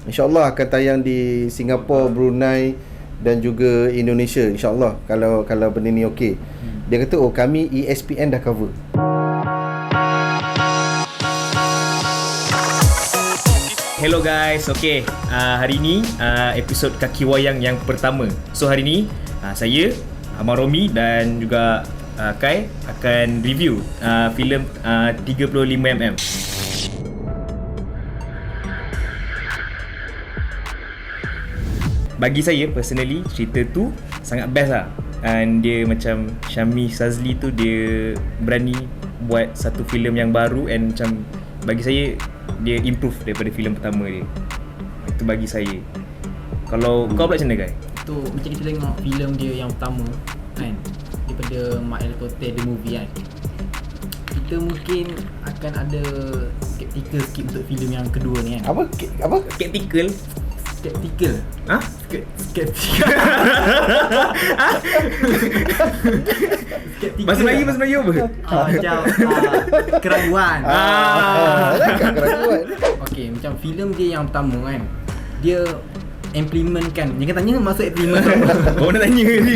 InsyaAllah akan tayang di Singapura, Brunei dan juga Indonesia, InsyaAllah, kalau benda ni okey. Dia kata kami ESPN dah cover. Hello guys, okay. Hari ni episod Kaki Wayang yang pertama. So hari ni saya, Abang Romi dan juga Kai akan review filem 35mm. Bagi saya personally, cerita tu sangat best lah. And dia macam Syahmi Shazli tu, dia berani buat satu filem yang baru. And macam bagi saya, dia improve daripada filem pertama dia. Itu bagi saya. Kalau kau pula macam mana, Kai? Tu macam kita tengok filem dia yang pertama kan, daripada Mak El Kote The Movie kan, kita mungkin akan ada skeptical sikit untuk filem yang kedua ni kan. Apa? Skeptical? Skeptical? Ha? Skeptical. Bahasa Melayu apa? Macam keraguan. Keraguan. Okey, macam filem dia yang pertama kan, dia implementkan, jangan tanya maksud implement apa. Kau nak tanya ni.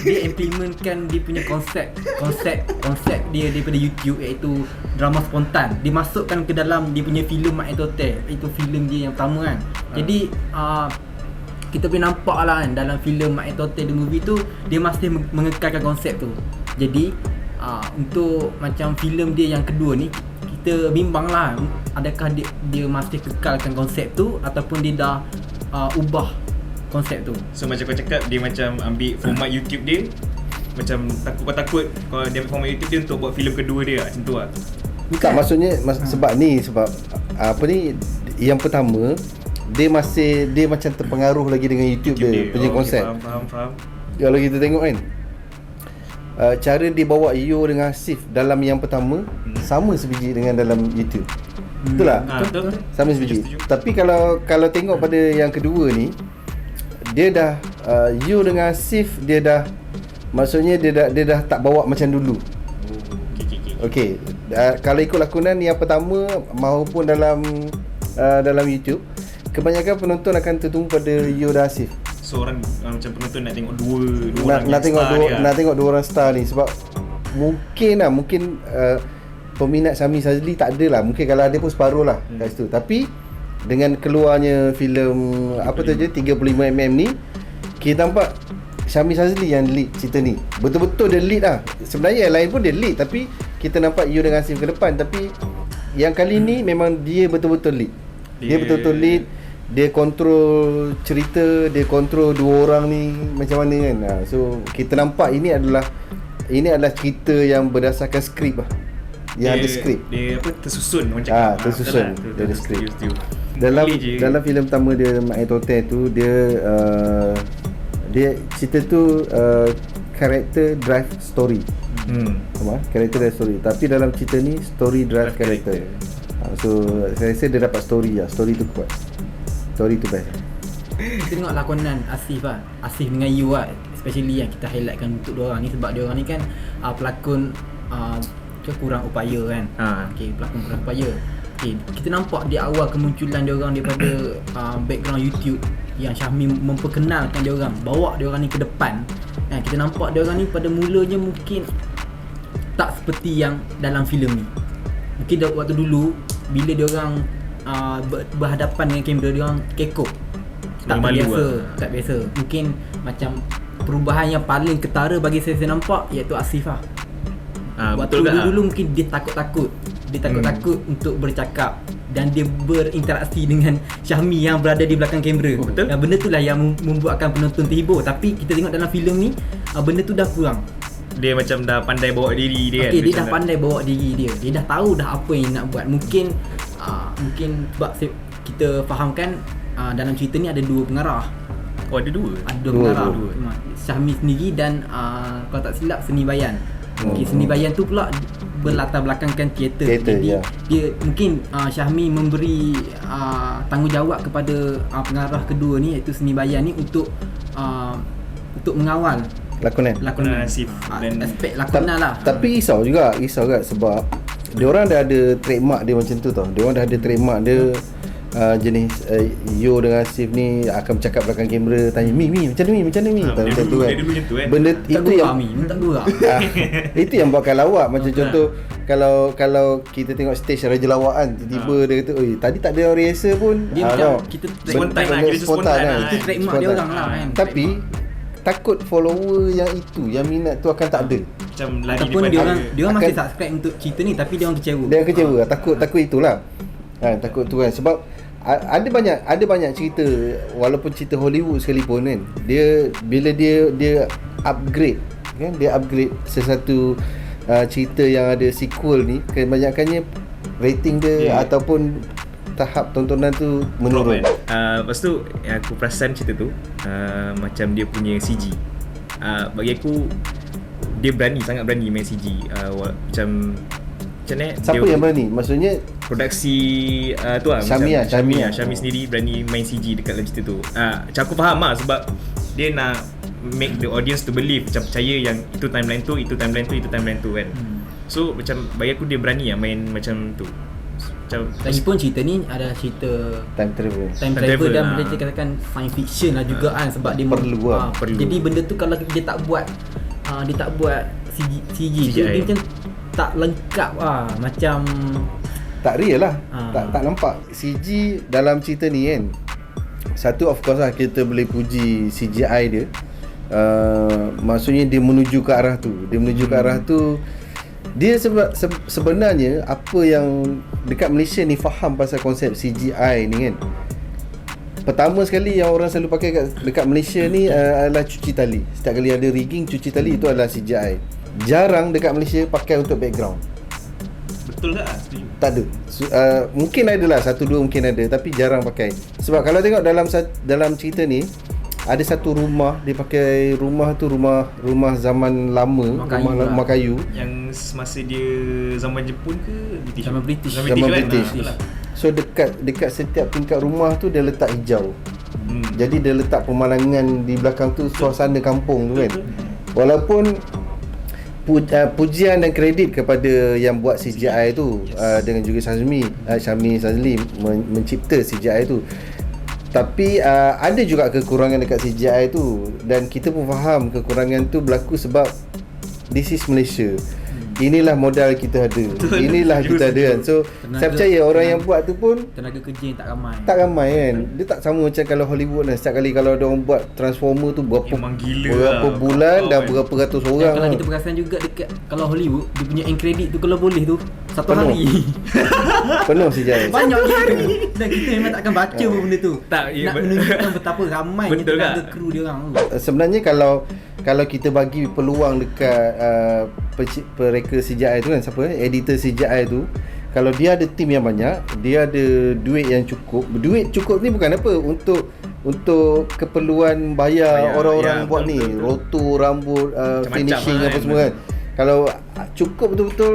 Dia implementkan dia punya konsep dia daripada YouTube, iaitu drama spontan. Dia masukkan ke dalam dia punya filem Mak Etote, itu filem dia yang pertama kan. Jadi kita boleh nampak lah kan, dalam filem Mak Etote The Movie tu, dia masih mengekalkan konsep tu. Jadi untuk macam filem dia yang kedua ni, kita bimbang lah, adakah dia masih kekalkan konsep tu ataupun dia dah ubah konsep tu. So macam kau cakap, dia macam ambil format YouTube dia, macam takut kalau dia ambil format YouTube dia untuk buat filem kedua dia, macam tu lah. Tak, maksudnya sebab apa ni, yang pertama dia macam terpengaruh lagi dengan YouTube dia punya konsep. Faham. Kalau kita tengok kan, cara dia bawa Yo dengan Asif dalam yang pertama sama sebiji dengan dalam YouTube. Betul tak? Betul. Sama sebiji. Tapi kalau tengok pada yang kedua ni, dia dah Yo dengan Asif, dia dah, maksudnya dia dah tak bawa macam dulu. Okey. Kalau ikut lakonan yang pertama maupun dalam YouTube, kebanyakan penonton akan tertumpu pada Yo dan Asif. So orang macam penonton nak tengok dua orang nak tengok dua orang star ni. Sebab mungkin peminat Syahmi Shazli tak ada lah. Mungkin kalau ada pun separuh lah kat situ. Tapi dengan keluarnya filem 35mm ni, kita nampak Syahmi Shazli yang lead cerita ni. Betul-betul dia lead lah. Sebenarnya yang lain pun dia lead, tapi kita nampak Yo dengan Asif ke depan. Tapi yang kali ni memang dia betul-betul lead. Dia betul-betul lead. Dia kontrol cerita, dia kontrol dua orang ni macam mana kan. So kita nampak ini adalah cerita yang berdasarkan skrip lah. Yang ada skrip. Dia tersusun orang cakap. Tersusun. Dia ada skrip. Dalam filem pertama dia Mak Etote tu, dia cerita tu character drive story. Character drive story. Tapi dalam cerita ni story drive character. So saya rasa dia dapat story lah. Story tu kuat. Story tu best. Kita tengok lakonan Asif lah, Asif dengan Yu lah, especially yang kita highlightkan untuk diorang ni, sebab diorang ni kan pelakon kurang upaya kan. Okay, pelakon kurang upaya. Okay, kita nampak di awal kemunculan diorang daripada background YouTube yang Syahmi memperkenalkan diorang, bawa diorang ni ke depan. Kita nampak diorang ni pada mulanya mungkin tak seperti yang dalam filem ni. Mungkin waktu dulu bila diorang berhadapan dengan kamera, dia orang kekok, tak biasa. Mungkin macam perubahan yang paling ketara bagi saya nampak iaitu Asif lah. Waktu dulu mungkin dia takut untuk bercakap dan dia berinteraksi dengan Syahmi yang berada di belakang kamera. Betul. Dan benda tu lah yang membuatkan penonton terhibur. Tapi kita tengok dalam filem ni, benda tu dah kurang. Dia macam dah pandai bawa diri dia kan. Dia dah pandai bawa diri dia. Dia dah tahu dah apa yang nak buat. Mungkin sebab kita fahamkan dalam cerita ni ada dua pengarah. Oh, ada dua? Ada dua pengarah. Syahmi sendiri dan kalau tak silap Seni Bayan. Seni Bayan tu pula berlatar belakangkan teater. Jadi dia mungkin Syahmi memberi tanggungjawab kepada pengarah kedua ni, iaitu Seni Bayan ni, untuk mengawal lakonan Asif dan aspek lakonan lah. Tapi risau juga sebab diorang dah ada trademark dia macam tu tau. Diorang dah ada trademark dia. jenis Yo dengan Asif ni akan bercakap belakang kamera, tanya Mi macam ni macam ni Dia macam tu dulu kan. macam tu kan. Benda Tak itu gurau yang tak gurau. itu yang buatkan lawak. Macam contoh kalau kita tengok stage Raja Lawak kan, tiba-tiba dia kata, "Oi, tadi tak ada orang rehearsal pun." Dia macam kita spontan lah, benda kita spontan lah. Itu trademark dia orang lah kan. Tapi takut follower yang itu, yang minat tu akan tak ada. Macam lari Ataupun daripada dia orang masih akan- subscribe untuk cerita ni tapi dia orang kecewa. Dia kecewa. Takut itulah. Takut tu kan. Sebab ada banyak cerita, walaupun cerita Hollywood sekalipun kan, dia bila dia upgrade kan, dia upgrade sesuatu cerita yang ada sequel ni, kebanyakannya rating dia ataupun tahap tontonan tu menurun. Lepas tu aku perasan cerita tu macam dia punya CG. Bagi aku dia sangat berani main CG. Macam ni Siapa yang berani? Maksudnya produksi tu lah, Syami Syami sendiri berani main CG dekat dalam cerita tu. Macam aku faham lah sebab dia nak make the audience to believe, macam percaya yang itu timeline tu, itu timeline tu, itu timeline tu kan. So macam bagi aku dia berani lah main macam tu. Macam Lagipun cerita ni adalah cerita time travel. time travel travel dan lah. boleh dikatakan science fiction lah juga kan, sebab dia Perlu lah. Perlu. Jadi benda tu kalau dia tak buat CG tu, CGI. dia macam tak lengkap lah, macam Tak real lah. Ah. Tak nampak CG dalam cerita ni kan. Satu of course lah kita boleh puji CGI dia. Maksudnya dia menuju ke arah tu. Dia sebenarnya apa yang dekat Malaysia ni faham pasal konsep CGI ni kan. Pertama sekali yang orang selalu pakai dekat Malaysia ni adalah cuci tali. Setiap kali ada rigging cuci tali, itu adalah CGI. Jarang dekat Malaysia pakai untuk background. betul tak? Setuju. Tak ada. Mungkin ada lah, satu dua mungkin ada, tapi jarang pakai. Sebab kalau tengok dalam cerita ni, ada satu rumah, dia pakai rumah tu rumah zaman lama, rumah kayu. Yang semasa dia zaman Jepun ke British? Zaman British. Zaman Zaman kan? British. Itulah. So dekat setiap tingkat rumah tu dia letak hijau. Jadi dia letak pemalangan di belakang tu, suasana kampung tu kan. Walaupun pujian dan kredit kepada yang buat CGI tu, dengan juga Syami Sazli mencipta CGI tu. Tapi ada juga kekurangan dekat CGI tu, dan kita pun faham kekurangan tu berlaku sebab this is Malaysia. Inilah modal kita ada. Inilah kita ada kan. So saya percaya orang yang buat tu pun tenaga kerja yang tak ramai. tak ramai kan. Dia tak sama macam kalau Hollywood lah. Setiap kali kalau ada orang buat Transformer tu Memang gila berapa lah. bulan dan Kan. berapa ratus Dan orang kalau lah. kita perasan juga dekat kalau Hollywood, dia punya end credit tu kalau boleh tu satu Penuh. hari. Penuh CGI. Banyak gitu. Dan kita memang takkan baca pun benda tu. Tak, ya, Nak menunjukkan betapa ramainya Betul tenaga tak? kru dia orang tu. Sebenarnya kalau kita bagi peluang dekat pereka CGI tu kan, siapa editor CGI tu, kalau dia ada tim yang banyak, dia ada duit yang cukup. Duit cukup ni bukan apa, untuk keperluan bayar orang-orang ya, buat betul, ni, betul. roto, rambut, Macam-macam finishing lah apa kan. semua kan. Kalau cukup betul-betul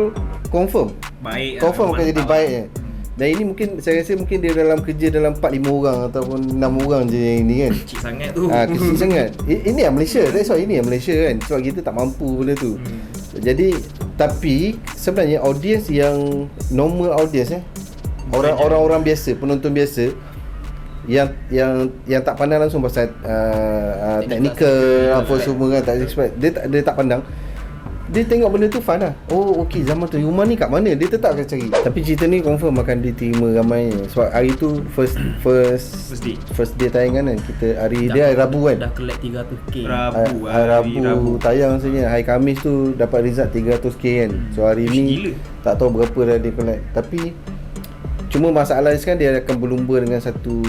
confirm Baik. confirm akan jadi mantap. baik. Dan ini mungkin saya rasa mungkin dia dalam kerja dalam 4-5 orang ataupun 6 orang je yang ini kan. Kecil sangat tu. Kecil sangat. Ini yang Malaysia. That's why ini yang Malaysia kan. Sebab kita tak mampu benda tu. Jadi tapi sebenarnya audience yang normal audience orang-orang biasa, penonton biasa yang tak pandang langsung pasal technical apa semua kan, tak expect. Dia tak pandang. Dia tengok benda tu fun lah. Oh okey, zaman tu rumah ni kat mana, dia tetap akan cari. Tapi cerita ni confirm akan diterima ramainya. Sebab hari tu first day tayangan kan. Kita hari dia hari Rabu kan. Dah collect 300k. Hari Rabu tayang sebenarnya. Hari Khamis tu dapat result 300k kan. So hari ni gila. tak tahu berapa dah dia collect. Tapi cuma masalah sekarang dia akan berlumba dengan satu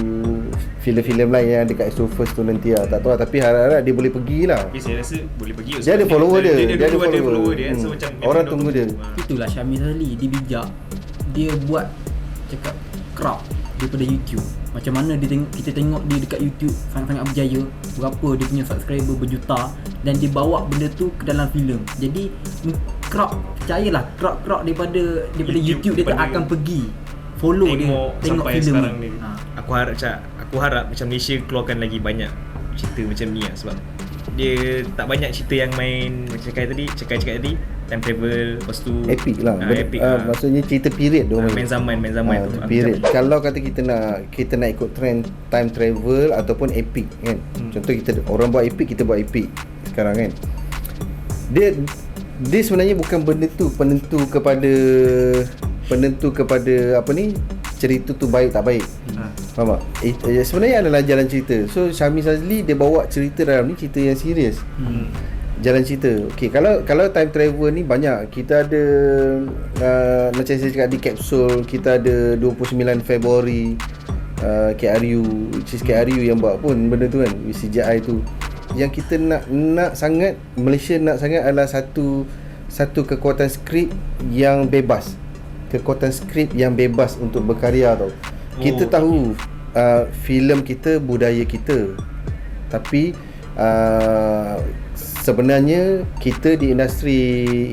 filem-filem lain yang dekat Astro First tu nanti lah. Tak tahu lah, tapi harap-harap dia boleh pergi lah. Tapi saya rasa boleh pergi. Dia ada follower dia. Dia ada follower dia. So macam orang tunggu dia. Itulah Syami Sazli, dia bijak. Dia buat cakap crowd daripada YouTube. Macam mana kita tengok dia dekat YouTube sangat-sangat berjaya. Berapa dia punya subscriber berjuta, dan dia bawa benda tu ke dalam filem. Jadi crowd, percayalah, crowd daripada YouTube dia tak akan pergi follow tengok sampai filem sekarang ni. ni. Aku harap macam Malaysia keluarkan lagi banyak cerita macam ni lah, sebab dia tak banyak cerita yang main macam cakap tadi, time travel, lepas tu Epic lah. epic Maksudnya cerita period tu. main zaman tu Period. Kalau kata kita nak ikut trend time travel ataupun epic kan. Contoh kita orang buat epic, kita buat epic sekarang kan. Dia sebenarnya bukan benda tu penentu kepada apa ni, cerita tu baik tak baik. Faham tak? Sebenarnya adalah jalan cerita. So Syamie Shazli dia bawa cerita dalam ni, cerita yang serius. Jalan cerita. Okey, kalau time travel ni banyak. Kita ada macam saya cakap di kapsul, kita ada 29 Februari KRU, which is KRU yang buat pun benda tu kan, CGI tu. Yang kita nak sangat, Malaysia nak sangat adalah satu kekuatan skrip yang bebas. Kekuatan skrip yang bebas untuk berkarya tau. Kita tahu filem kita, budaya kita. Tapi sebenarnya kita di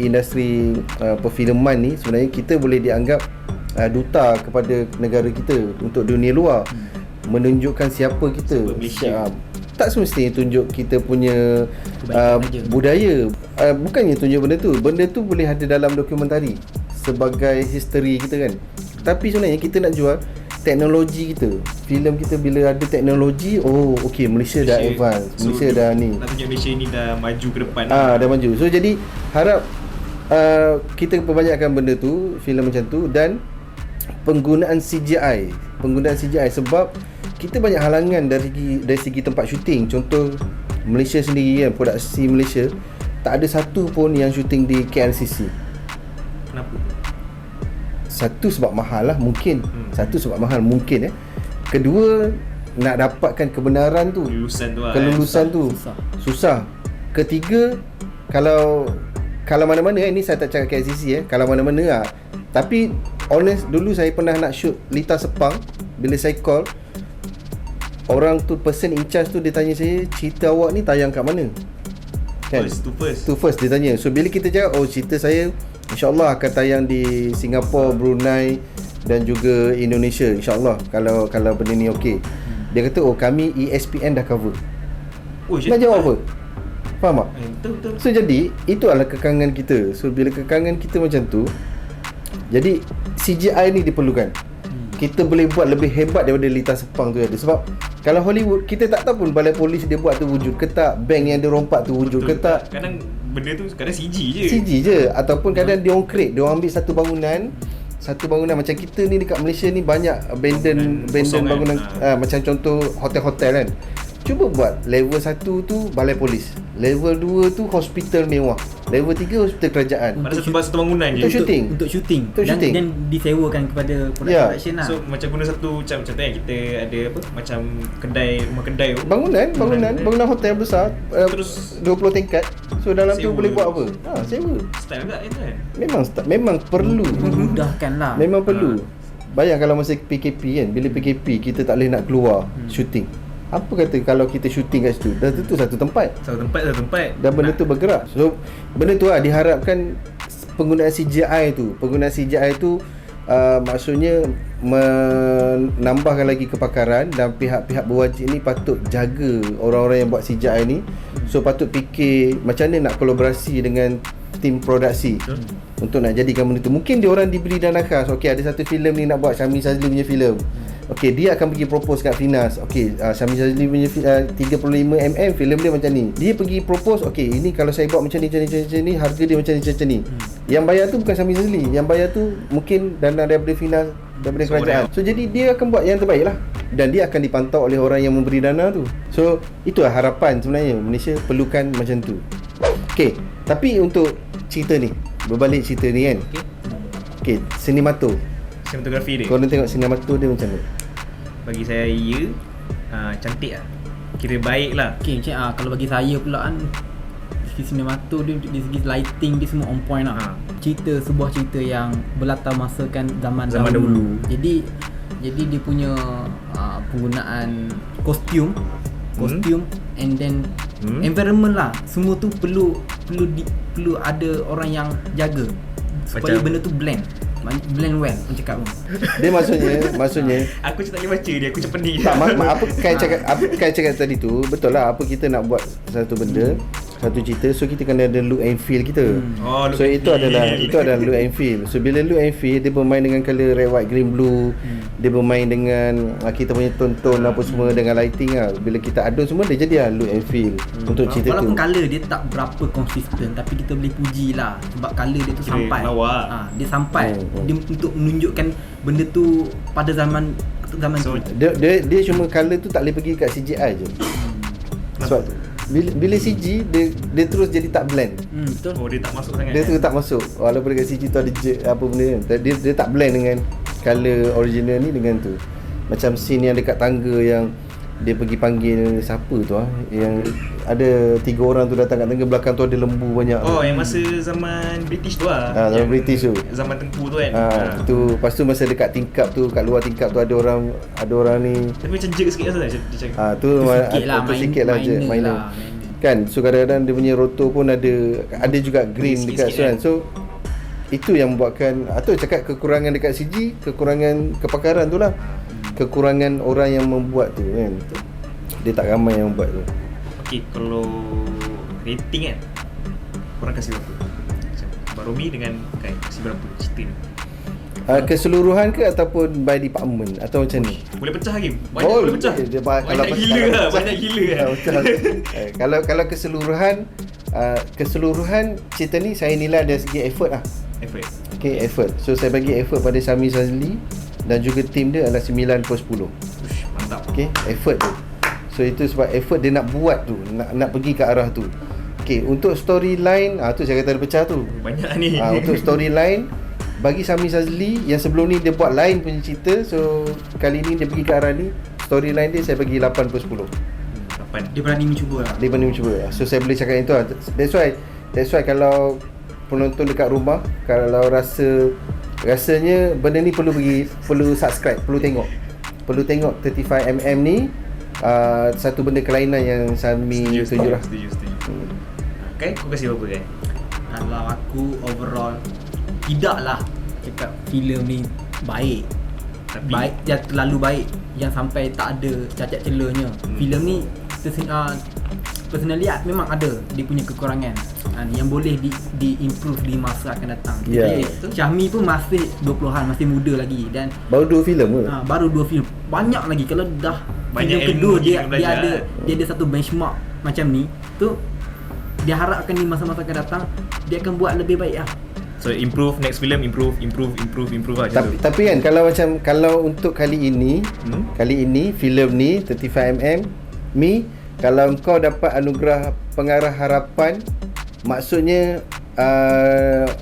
industri perfilman ni sebenarnya kita boleh dianggap duta kepada negara kita untuk dunia luar. Menunjukkan siapa kita. Tak semestinya tunjuk kita punya budaya. Bukannya tunjuk benda tu boleh ada dalam dokumentari sebagai history kita kan. Tapi sebenarnya kita nak jual teknologi kita. Filem kita bila ada teknologi, okey, Malaysia dah advance. Malaysia dah ni. Nak tunjuk Malaysia ni dah maju ke depan. Dah maju. So jadi harap kita perbanyakkan benda tu, filem macam tu, dan penggunaan CGI sebab kita banyak halangan dari segi tempat syuting. Contoh Malaysia sendiri kan, produksi Malaysia tak ada satu pun yang syuting di KLCC. Kenapa? Satu sebab mahal lah mungkin. Kedua, nak dapatkan kebenaran tu, kelulusan tu susah. Ketiga, kalau mana-mana ni saya tak cakap KLCC kalau mana-mana lah. Tapi honest, dulu saya pernah nak shoot Lita Sepang. Bila saya call, orang tu, person in charge tu, dia tanya saya, cerita awak ni tayang kat mana? Kan? First dia tanya. So bila kita cakap, cerita saya InsyaAllah akan tayang di Singapura, Brunei dan juga Indonesia, InsyaAllah, kalau benda ni okey. Dia kata, kami ESPN dah cover. Nak jawab apa? Faham tak? Betul. So jadi itu adalah kekangan kita. So bila kekangan kita macam tu, jadi CGI ni diperlukan. Kita boleh buat lebih hebat daripada Lita Sepang tu ada. Sebab kalau Hollywood, kita tak tahu pun balai polis dia buat tu wujud ke tak, bank yang dia rompak tu wujud ke tak. Kadang benda tu kadang CG je. Ataupun kadang dia orang create, dia orang ambil satu bangunan macam kita ni dekat Malaysia ni banyak abandon bangunan macam contoh hotel-hotel kan. Cuba buat level 1 tu balai polis, level 2 tu hospital mewah, level 3 hospital kerajaan. Pada satu bangunan je untuk syuting. Dan disewakan kepada production lah. So macam guna satu contohnya kita ada macam rumah kedai tu, bangunan hotel besar, terus 20 tingkat. So dalam tu boleh buat apa? Sewa. Style tak kan? Memang perlu. Memudahkan lah. Memang perlu. Bayang kalau masa PKP kan, bila PKP kita tak boleh nak keluar syuting. Apa kata kalau kita syuting kat situ, dah tentu satu tempat dan benda tu bergerak. So benda tu diharapkan penggunaan CGI tu maksudnya menambahkan lagi kepakaran, dan pihak-pihak berwajib ni patut jaga orang-orang yang buat CGI ni. So patut fikir macam mana nak kolaborasi dengan tim produksi untuk nak jadikan benda tu. Mungkin dia orang diberi dana khas. Okey, ada satu filem ni nak buat, Syamie Shazli punya filem. Okey, dia akan pergi propose kat Finas. Okey, Syamie Shazli punya 35mm filem dia macam ni. Dia pergi propose, okey, ini kalau saya buat macam ni, harga dia macam ni. Yang bayar tu bukan Syamie Shazli. Yang bayar tu mungkin dana daripada Finas, daripada kerajaan. So jadi dia akan buat yang terbaik lah, dan dia akan dipantau oleh orang yang memberi dana tu. So itulah harapan sebenarnya Malaysia perlukan macam tu. Okey, tapi untuk cerita ni, berbalik cerita ni kan. Okey, sinematografi dia. Korang tengok sinemato dia macam mana? Bagi saya cantik lah. Kira baik lah. Okay, macam kalau bagi saya pula kan, dari segi sinemato dia, dari segi lighting dia semua on point lah. Sebuah cerita yang berlatar masakan zaman dahulu. Jadi dia punya penggunaan kostum and then environment lah, semua tu perlu ada orang yang jaga supaya benda tu blend well, macam cakap tu. Dia maksudnya aku tak boleh baca dia, aku macam pening. Tak, apa Kai cakap tadi tu betul lah. Apa kita nak buat satu benda, satu cerita, so kita kena ada look and feel kita. Look So and itu adalah look and feel. So bila look and feel, dia bermain dengan colour red, white, green, blue. Dia bermain dengan kita punya tone apa semua, dengan lighting lah. Bila kita adun semua, dia jadi look and feel untuk cerita walaupun tu. colour dia tak berapa konsisten, tapi kita boleh puji lah sebab colour dia tu sampai. Dia sampai dia untuk menunjukkan benda tu pada zaman So, tu. Dia cuma colour tu tak boleh pergi kat CGI je. Sebab bila CG dia terus jadi tak blend. Betul. dia tak masuk sangat. Dia tu tak masuk. Walaupun dekat CG tu ada apa benda kan. Dia tak blend dengan colour original ni dengan tu. Macam scene yang dekat tangga yang dia pergi panggil siapa tu yang ada 3 orang tu datang kat tangga, belakang tu ada lembu banyak. Yang masa zaman British tu zaman British tu. Zaman tengku tu kan. Tu lepas tu masa dekat tingkap tu, kat luar tingkap tu ada orang ni. Tapi macam jerk sikit rasa dia cakap. Tu sikit lah je minor. Kan, so kadang-kadang dia punya rotor pun ada juga green dekat tu kan. So itu yang membuatkan atau cakap kekurangan dekat CG, kekurangan kepakaran tu lah. Kekurangan orang yang membuat tu kan. Dia tak ramai yang buat tu. Okay, kalau rating kan, korang kasih berapa? Macam Abang Romi dengan Kai kasih berapa cerita ni? Keseluruhan ke ataupun by department atau macam ni? Boleh pecah lagi. Boleh pecah. Banyak gila lah. Kalau keseluruhan cerita ni saya nilai dari segi effort lah. Okay, effort. So saya bagi effort pada Syamie Shazli dan juga tim dia adalah 9/10. Mantap. Okay, effort tu. So itu sebab effort dia nak buat tu, nak pergi ke arah tu. Okay, untuk storyline tu saya kata dia pecah tu. Banyak ni. Untuk storyline bagi Syamie Shazli yang sebelum ni dia buat lain punya cerita, so kali ni dia pergi ke arah ni, storyline dia saya bagi 8/10. 8. Dia berani mencuba lah. Dia berani mencuba. So saya boleh cakap itu lah. That's why kalau penonton dekat rumah, kalau rasanya benda ni perlu subscribe, perlu tengok 35mm ni. Satu benda kelainan yang Syamie tunjuk lah. Setuju. Okay, kau kasih berapa kan? Kalau aku overall tidaklah cakap filem ni baik. Tapi Baik, dia terlalu baik yang sampai tak ada cacat celanya. Filem ni personally memang ada dia punya kekurangan yang boleh di-improve di masa akan datang. Syamie pun masih 20-an, masih muda lagi dan baru 2 filem ke? Baru 2 filem. Banyak lagi kalau dah banyak filem kedua dia belajar. ada satu benchmark macam ni tu, dia harapkan di masa-masa akan datang dia akan buat lebih baik lah. So improve, next film improve lah. Tapi kan kalau untuk kali ini filem ni 35mm Mi, kalau kau dapat anugerah pengarah harapan, maksudnya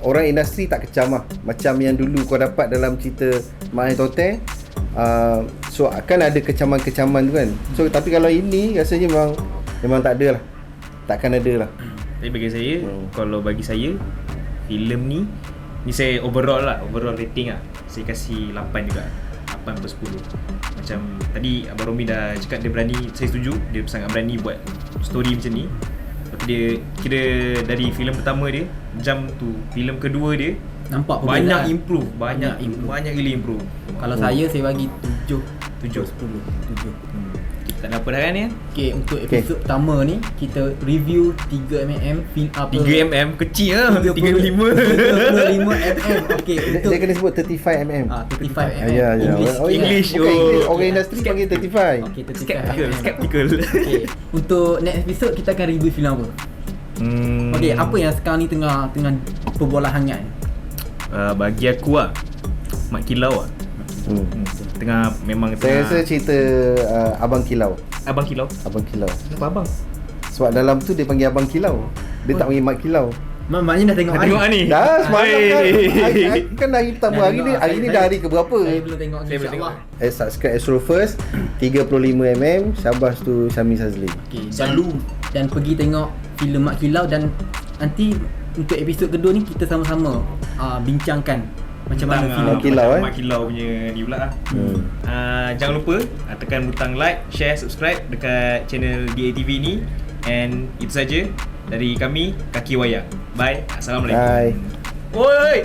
orang industri tak kecam lah macam yang dulu kau dapat dalam cerita Mak Ayah Toteng. So akan ada kecaman-kecaman tu kan. So tapi kalau ini rasanya memang tak ada lah, takkan ada lah. Tapi bagi saya, kalau bagi saya filem ni saya overall rating lah, saya kasih 8 juga, 8/10. Macam tadi Abang Romi dah cakap dia berani, saya setuju, dia sangat berani buat story macam ni. Lepas dia kira dari filem pertama dia jam tu, filem kedua dia nampak banyak improve, banyak gila improve. Kalau saya bagi 7. Tak ada apa dah kan ni? Okay, untuk episod pertama ni kita review 3mm film apa? 3mm kecil lah, 35mm. Okay, untuk dia kena sebut 35mm. 35mm. Ya. English. Orang industri panggil 35. Okay, 35mm. Skeptical. Okay, untuk next episode kita akan review filem apa? Okay, apa yang sekarang ni tengah perbola hangat? Bagi aku lah, Mak Kilau lah. Tengah memang saya rasa cerita Abang Kilau. Abang Kilau. Kenapa abang? Sebab dalam tu dia panggil Abang Kilau. Dia tak panggil Mak Kilau. Maknanya dah tengok ni. Dah semalam kan hari pertama. Hari ni dah hari ke berapa? Saya belum tengok, insya-Allah. Subscribe Astro First 35mm. Syabas tu Syamie Shazli. Okay, dan pergi tengok filem Mak Kilau, dan nanti untuk episod kedua ni kita sama-sama bincangkan macam mana filem Mak Kilau punya ni pula lah. Jangan lupa tekan butang like, share, subscribe dekat channel DATV ni. And itu saja dari kami, Kaki Wayang. Bye. Assalamualaikum. Bye. Oi.